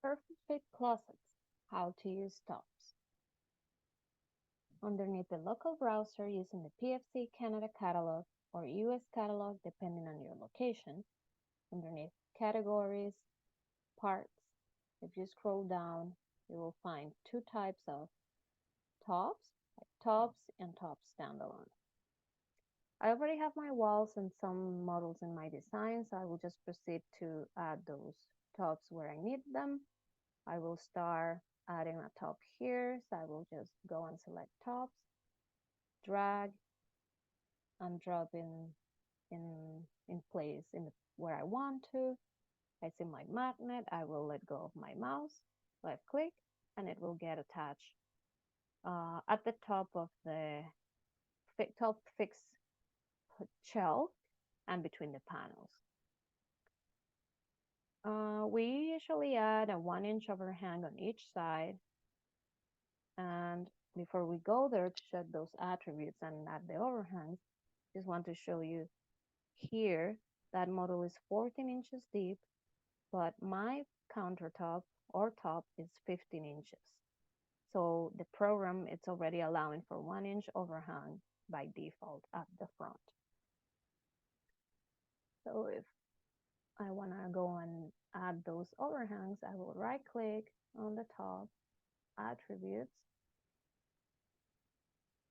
Perfect fit closets. How to use tops. Underneath the local browser using the PFC Canada catalog or US catalog depending on your location, underneath categories, parts, if you scroll down, you will find two types of tops, like tops and top standalone. I already have my walls and some models in my design, so I will just proceed to add those tops where I need them. I will start adding a top here, so I will just go and select tops, drag, and drop in place where I want to. I see my magnet, I will let go of my mouse, left click, and it will get attached at the top of the top fixed shelf and between the panels. We usually add a 1-inch overhang on each side. And before we go there to check those attributes and add the overhangs, just want to show you here that model is 14 inches deep, but my countertop or top is 15 inches. So the program, it's already allowing for 1-inch overhang by default at the front. So if I want to go and add those overhangs, I will right click on the top, attributes,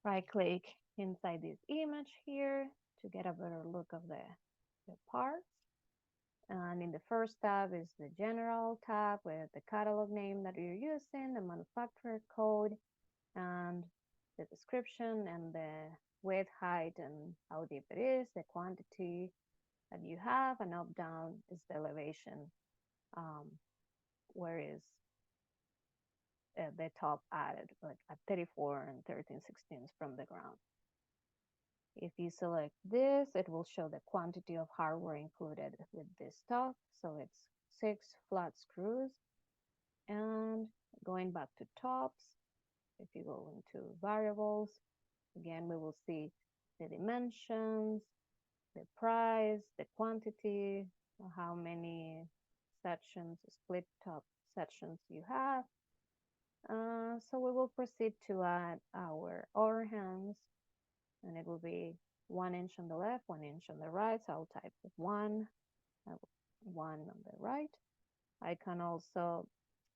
right click inside this image here to get a better look of the parts. And in the first tab is the general tab with the catalog name that you're using, the manufacturer code, and the description and the width, height, and how deep it is, the quantity that you have, and up down is the elevation, where is the top added, like at 34 and 13/16 from the ground. If you select this, it will show the quantity of hardware included with this top. So it's 6 flat screws. And going back to tops, if you go into variables, again, we will see the dimensions, the price, the quantity, how many sections, split top sections you have. So we will proceed to add our overhangs, and it will be 1-inch on the left, 1-inch on the right. So I'll type 1 on the right. I can also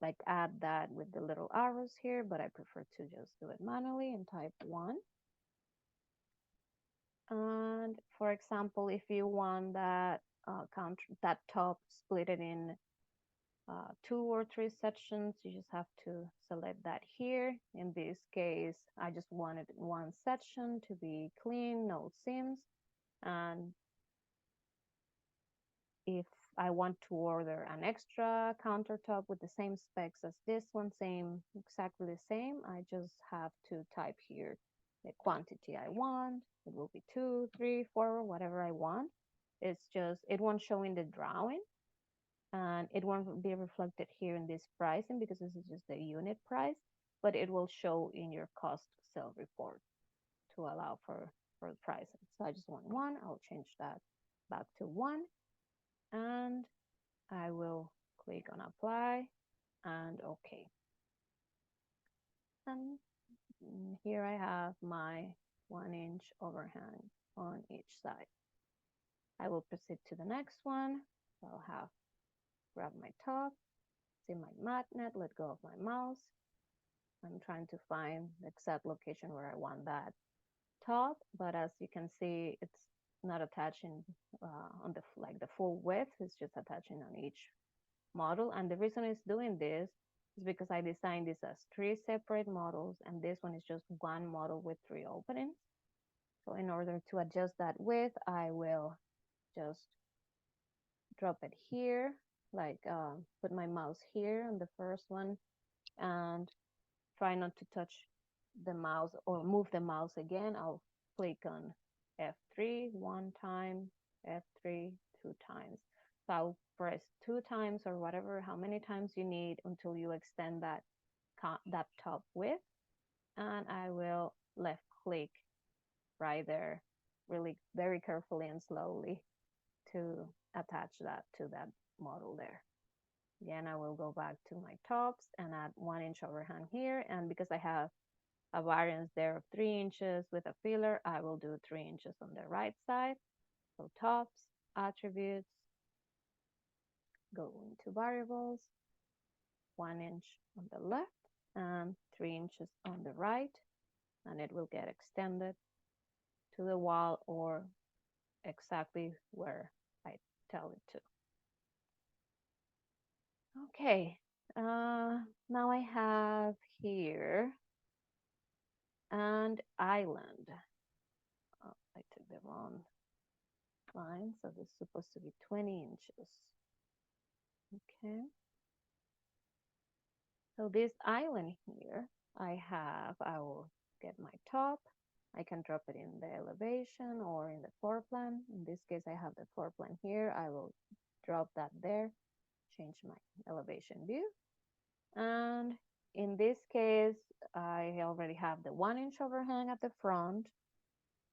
like add that with the little arrows here, but I prefer to just do it manually and type 1. And for example, if you want that that top split it in 2 or 3 sections, you just have to select that here. In this case, I just wanted one section to be clean, no seams. And if I want to order an extra countertop with the same specs as this one, exactly the same, I just have to type here the quantity I want. It will be 2, 3, 4, whatever I want. It's just, it won't show in the drawing, and it won't be reflected here in this pricing because this is just the unit price, but it will show in your cost sale report to allow for the pricing. So I just want 1. I'll change that back to 1, and I will click on apply and OK. And here I have my 1-inch overhang on each side. I will proceed to the next one. So I'll have grab my top, see my magnet, let go of my mouse. I'm trying to find the exact location where I want that top, but as you can see, it's not attaching on the full width. It's just attaching on each model. And the reason it's doing this is because I designed this as 3 separate models, and this one is just one model with 3 openings. So in order to adjust that width, I will just drop it here, like put my mouse here on the first one and try not to touch the mouse or move the mouse again. I'll click on F3 1 time, F3 2 times. So I'll press 2 times or whatever, how many times you need until you extend that top width. And I will left click right there, really very carefully and slowly to attach that to that model there. Again, I will go back to my tops and add 1 inch overhang here. And because I have a variance there of 3 inches with a filler, I will do 3 inches on the right side. So tops, attributes, go into variables, 1 inch on the left and 3 inches on the right, and it will get extended to the wall or exactly where I tell it to. Okay, now I have here and island. Oh, I took the wrong line, so this is supposed to be 20 inches. Okay, so this island here, I will get my top. I can drop it in the elevation or in the floor plan. In this case, I have the floor plan here. I will drop that there, change my elevation view. And in this case, I already have the 1 inch overhang at the front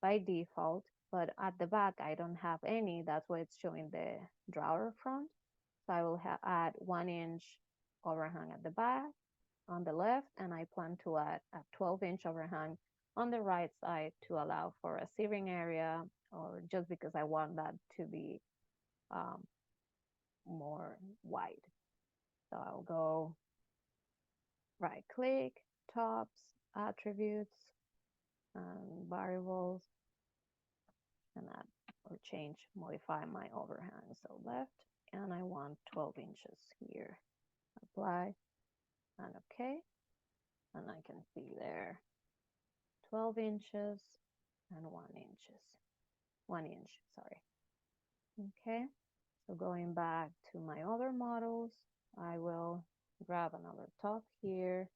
by default, but at the back, I don't have any. That's why it's showing the drawer front. So I will add 1 inch overhang at the back on the left, and I plan to add a 12-inch overhang on the right side to allow for a sitting area, or just because I want that to be more wide. So I'll go right click, tops, attributes, and variables, and add or change, modify my overhang. So left, and I want 12 inches here. Apply, and okay. And I can see there 12 inches and 1 inch, sorry. Okay, so going back to my other models, I will grab another top here.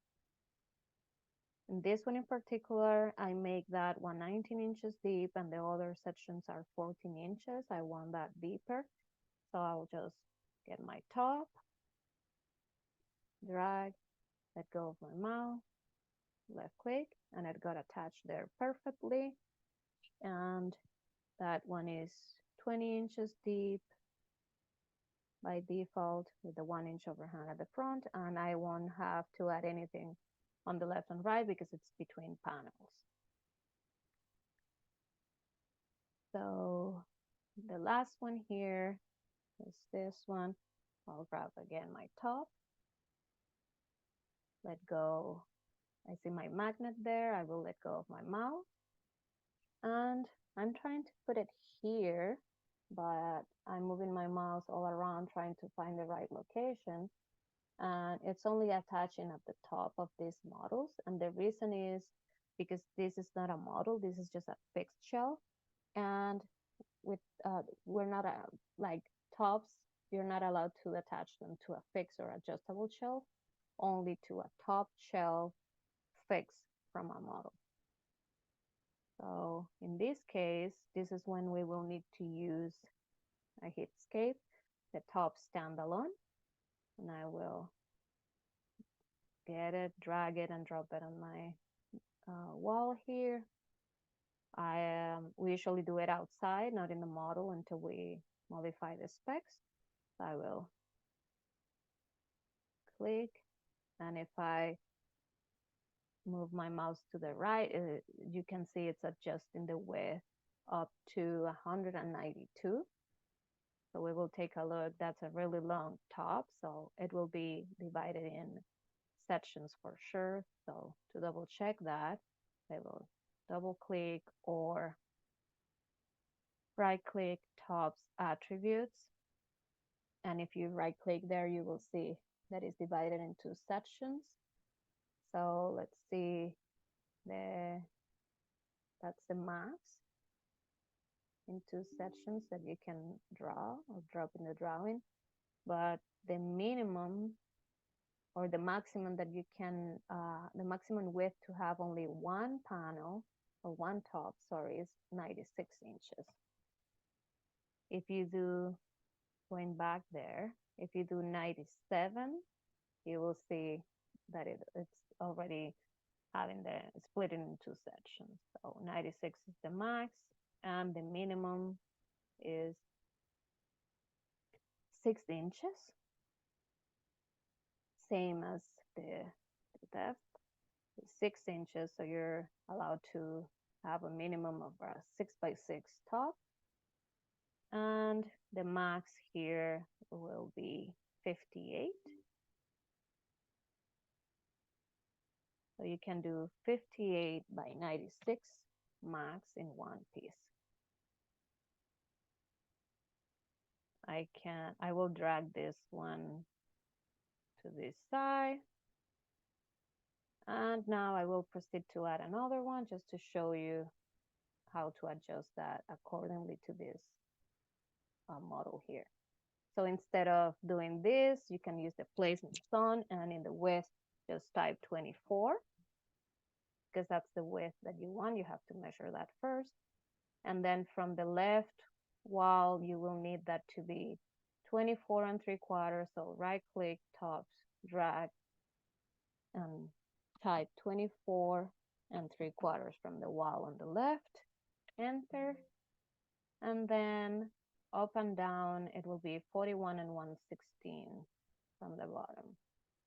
In this one in particular, I make that one 19 inches deep and the other sections are 14 inches. I want that deeper. So I'll just get my top, drag, let go of my mouse, left click, and it got attached there perfectly. And that one is 20 inches deep by default with the 1 inch overhang at the front, and I won't have to add anything on the left and right because it's between panels. So the last one here is this one. I'll grab again my top, let go. I see my magnet there. I will let go of my mouse, and I'm trying to put it here, but I'm moving my mouse all around trying to find the right location. And it's only attaching at the top of these models. And the reason is because this is not a model, this is just a fixed shelf. And with we're not like tops, you're not allowed to attach them to a fixed or adjustable shelf, only to a top shelf fixed from a model. So in this case, this is when we will need to use a hitscape, the top standalone, and I will get it, drag it, and drop it on my wall here. We usually do it outside, not in the model until we modify the specs. So I will click, and if I move my mouse to the right, you can see it's adjusting the width up to 192. So we will take a look. That's a really long top, so it will be divided in sections for sure. So to double check that, I will double click or right click tops attributes. And if you right click there, you will see that is divided into sections. So let's see, that's the max into sections that you can draw or drop in the drawing. But the minimum or the maximum that you can, the maximum width to have only one panel or one top, sorry, is 96 inches. If you do, going back there, if you do 97, you will see that it's already having the split into sections. So 96 is the max, and the minimum is 6 inches. same as the depth, 6 inches. So you're allowed to have a minimum of a 6x6 top. And the max here will be 58. So you can do 58 by 96 max in one piece. I will drag this one to this side. And now I will proceed to add another one just to show you how to adjust that accordingly to this model here. So instead of doing this, you can use the placement zone, and in the width, just type 24 because that's the width that you want. You have to measure that first. And then from the left wall, you will need that to be 24 3/4. So right click, tops, drag, and type 24 3/4 from the wall on the left, enter. And then up and down, it will be 41 1/16 from the bottom.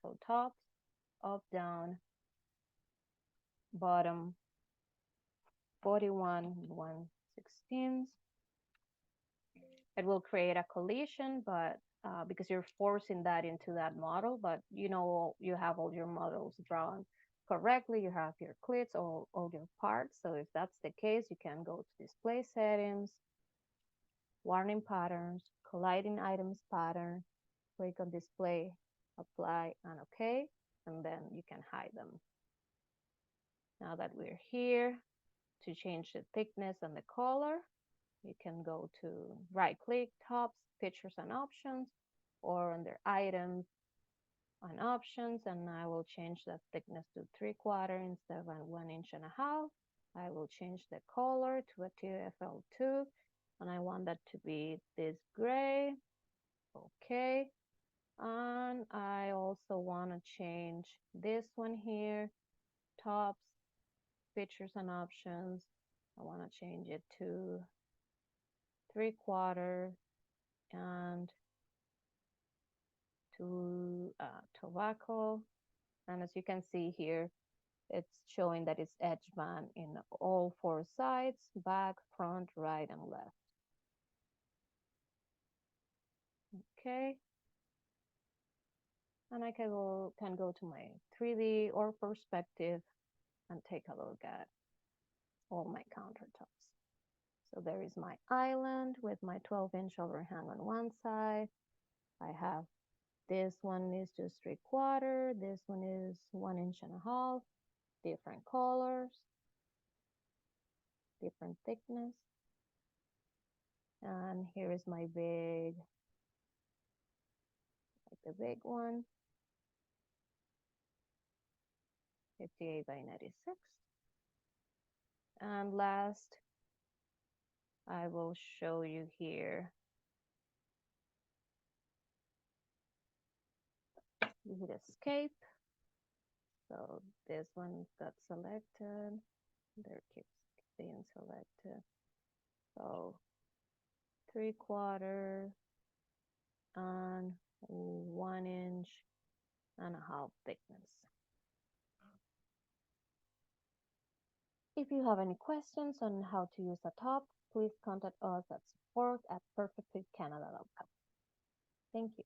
So tops, up, down, bottom, 41 1/16. It will create a collision, but because you're forcing that into that model, but you know you have all your models drawn correctly, you have your clips, all your parts. So if that's the case, you can go to display settings, warning patterns, colliding items pattern, click on display, apply, and OK, and then you can hide them. Now that we're here, to change the thickness and the color, you can go to right click, tops, pictures and options, or under items and options, and I will change the thickness to 3/4 instead of 1.5 inches. I will change the color to a TFL2, and I want that to be this gray. Okay. And I also want to change this one here, tops, pictures and options. I want to change it to 3/4 and to tobacco. And as you can see here, it's showing that it's edge band in all 4 sides, back, front, right, and left. Okay. And I can go to my 3D or perspective and take a look at all my countertops. So there is my island with my 12-inch overhang on one side. I have this one is just 3/4. This one is 1.5 inches, different colors, different thickness. And here is my big, like the big one, 58 by 96. And last, I will show you here. You hit escape. So this one got selected. There keeps being selected. So 3/4 and 1.5 inch thickness. If you have any questions on how to use a top, please contact us at support@perfectfitcanada.com. Thank you.